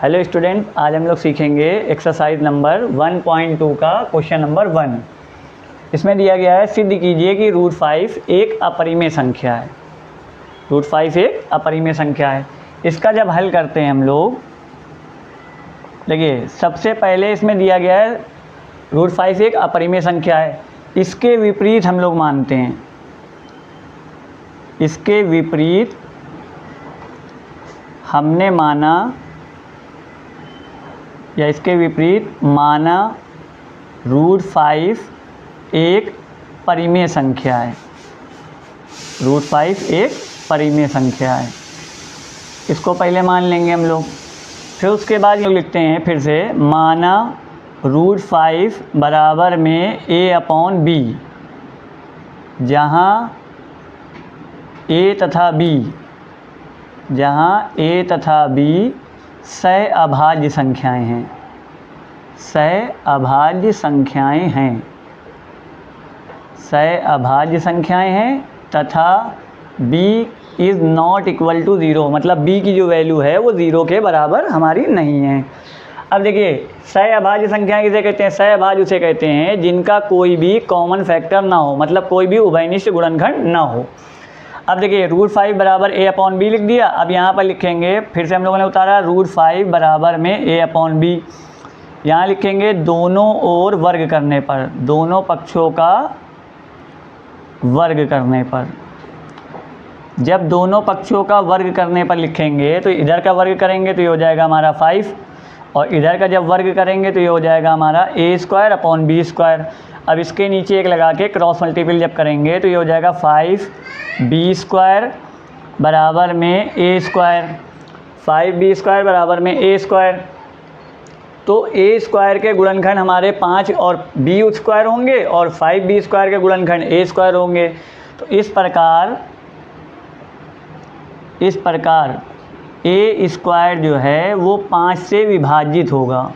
Hello student, आज हम लोग सीखेंगे एक्सरसाइज नंबर 1.2 का क्वेश्चन नंबर 1। इसमें दिया गया है सिद्ध कीजिए कि रूट 5 एक अपरिमेय संख्या है। रूट 5 एक अपरिमेय संख्या है। इसका जब हल करते हैं हम लोग, देखिए सबसे पहले इसमें दिया गया है रूट 5 एक अपरिमेय संख्या है। इसके विपरीत हम लोग मानते हैं, इसके विपरीत हमने माना या इसके विपरीत माना रूट 5 एक परिमेय संख्या है। रूट 5 एक परिमेय संख्या है, इसको पहले मान लेंगे हम लोग। फिर उसके बाद ये लिखते हैं फिर से, माना रूट 5 बराबर में a/b, जहाँ a तथा b सहअभाज्य संख्याएं हैं। सहअभाज्य संख्याएं हैं, सहअभाज्य संख्याएं हैं तथा b is not equal to 0, मतलब b की जो वैल्यू है वो 0 के बराबर हमारी नहीं है। अब देखिए सहअभाज्य संख्याएं किसे कहते हैं? सहअभाज्य उसे कहते हैं जिनका कोई भी कॉमन फैक्टर ना हो, मतलब कोई भी उभयनिष्ठ गुणनखंड ना हो। अब देखिए रूट 5 बराबर a/b लिख दिया। अब यहाँ पर लिखेंगे, फिर से हम लोगों ने उतारा रूट 5 बराबर में a/b। यहाँ लिखेंगे दोनों ओर वर्ग करने पर, दोनों पक्षों का वर्ग करने पर। जब दोनों पक्षों का वर्ग करने पर लिखेंगे तो इधर का वर्ग करेंगे तो ये हो जाएगा हमारा 5, और इधर का जब वर्ग करेंगे तो ये हो जाएगा हमारा a² b²। अब इसके नीचे एक लगा के क्रॉस मल्टीपल जब करेंगे तो ये हो जाएगा 5b² बराबर में a²। 5b² बराबर में a²। तो a² के गुणनखंड हमारे 5 और b² होंगे, और 5b² के गुणनखंड a² होंगे। तो इस प्रकार a² जो है वो 5 से विभाजित होगा।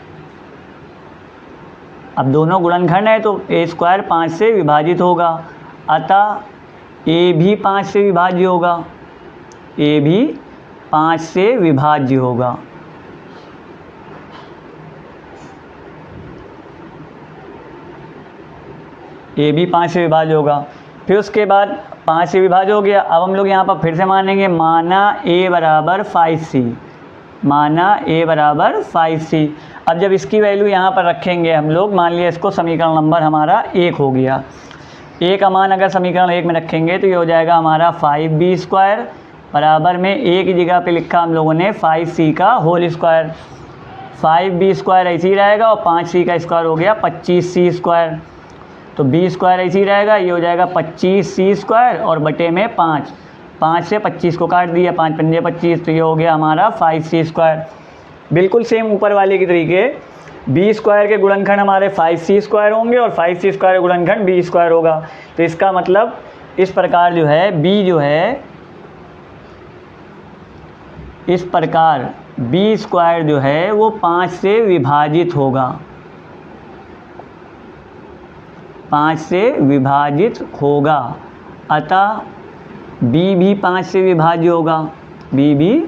अब दोनों गुणनखंड है तो a² 5 से विभाजित होगा, अतः a भी 5 से विभाज्य होगा। a भी 5 से विभाज्य होगा। a भी 5 से विभाज्य होगा। फिर उसके बाद 5 से विभाज्य हो गया। अब हम लोग यहाँ पर फिर से मानेंगे, माना a बराबर 5c, माना a बराबर 5c। अब जब इसकी वैल्यू यहाँ पर रखेंगे हम लोग, मान लिया इसको समीकरण नंबर हमारा 1 हो गया। a का मान अगर समीकरण 1 में रखेंगे तो ये हो जाएगा हमारा 5b² बराबर में a की जगह पे लिखा हम लोगों ने 5c का होल स्क्वायर। 5b² ऐसे ही रहेगा और 5c का स्क्वायर हो गया 25c²। तो b² ऐसे ही रहेगा, ये हो जाएगा 25c² और बटे में 5। 5 से 25 को काट दिया, 5 पंजे 25, तो ये हो गया हमारा 5c²। बिल्कुल सेम ऊपर वाले की तरीके b² के गुणनखंड हमारे 5c² होंगे और 5c² के गुणनखंड b² होगा। तो इसका मतलब इस प्रकार जो है b जो है, इस प्रकार b² जो है वो 5 से विभाजित होगा, 5 से विभाजित होगा। अतः b भी 5 से विभाज्य होगा, b भी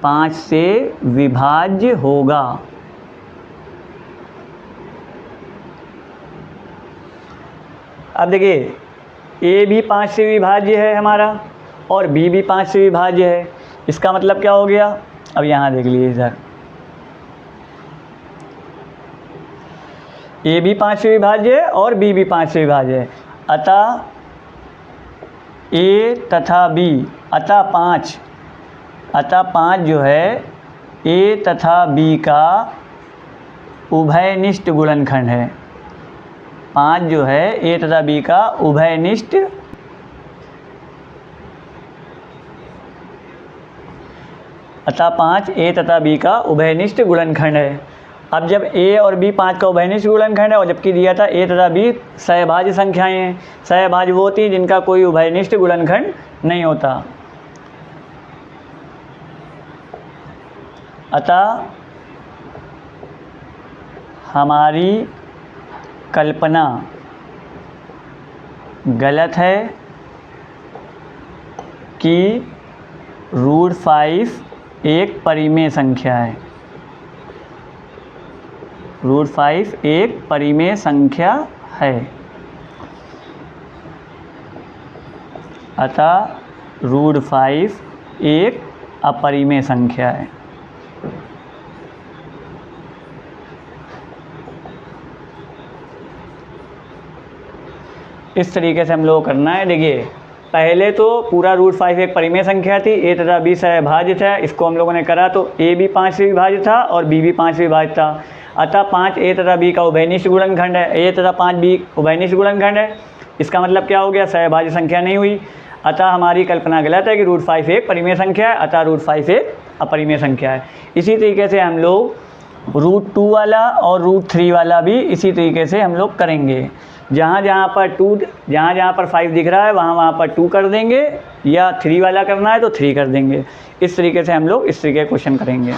5 से विभाज्य होगा। अब देखिए a भी 5 से विभाज्य है हमारा और b भी 5 से विभाज्य है। इसका मतलब क्या हो गया? अब यहाँ देख लीजिए, इधर a भी 5 से विभाज्य है और b भी 5 से विभाज्य है। अतः a तथा b, अतः 5 जो है a तथा b का उभयनिष्ठ गुणनखंड है। 5 जो है a तथा b का उभयनिष्ठ, अतः 5 a तथा b का उभयनिष्ठ गुणनखंड है। अब जब a और b 5 का उभयनिष्ठ गुणनखंड है, और जबकि दिया था a तथा b सहभाज्य संख्याएं हैं। सहभाज्य वो होती है जिनका कोई उभयनिष्ठ गुणनखंड नहीं होता। अतः हमारी कल्पना गलत है कि रूट 5 एक परिमेय संख्या है। √5 एक परिमेय संख्या है, अतः √5 एक अपरिमेय संख्या है। इस तरीके से हम लोग करना है। देखिए पहले तो पूरा √5 एक परिमेय संख्या थी, a तथा b सहभाजित है, इसको हम लोगों ने करा तो a भी 5 से विभाजित था और b भी 5 से विभाजित था, अतः 5 a तथा b का उभयनिष्ठ गुणनखंड है, a तथा 5 b उभयनिष्ठ गुणनखंड है। इसका मतलब क्या हो गया, सहभाज्य संख्या नहीं हुई, अतः हमारी कल्पना गलत है कि √5 एक परिमेय संख्या है, अतः √5 एक अपरिमेय संख्या है। इसी तरीके से हम लोग √2 वाला और √3 वाला भी इसी तरीके से हम लोग करेंगे। जहाँ जहाँ पर 5 दिख रहा है वहाँ पर 2 कर देंगे, या 3 वाला करना है तो 3 कर देंगे। इस तरीके से हम लोग इस तरीके का क्वेश्चन करेंगे।